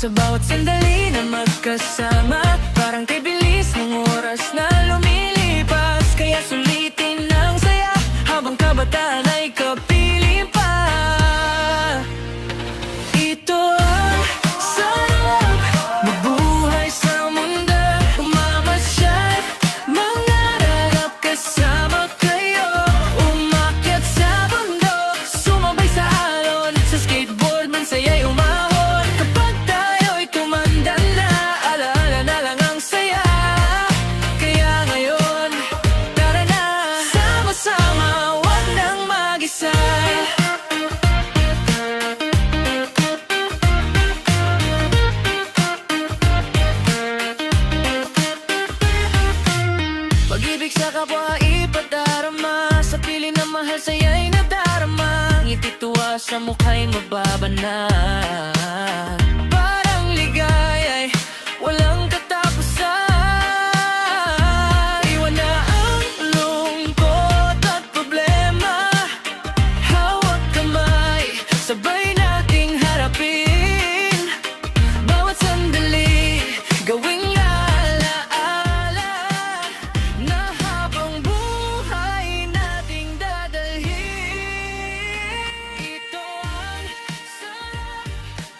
Sa bawat sandali na magkasama, parang kay bilis ng oras na lumilipas. Kaya sulitin ang saya habang kabataan ay kapiling pa. Ito ang sarap, mabuhay sa mundo, umamasyal, mangarap kasama kayo, umakyat sa bundok, sumabay sa alon, sa skateboard man saya'y umahon. Kapag tayo'y tumanda na, alaala na lang ang saya. Kaya ngayon, tara na, sama-sama, wag nang mag-isa. Pag-ibig sa kapwa ipadarama, sa piling na mahal sa'yo'y nadarama, ngiti tuwa sa mukha'y mababa na.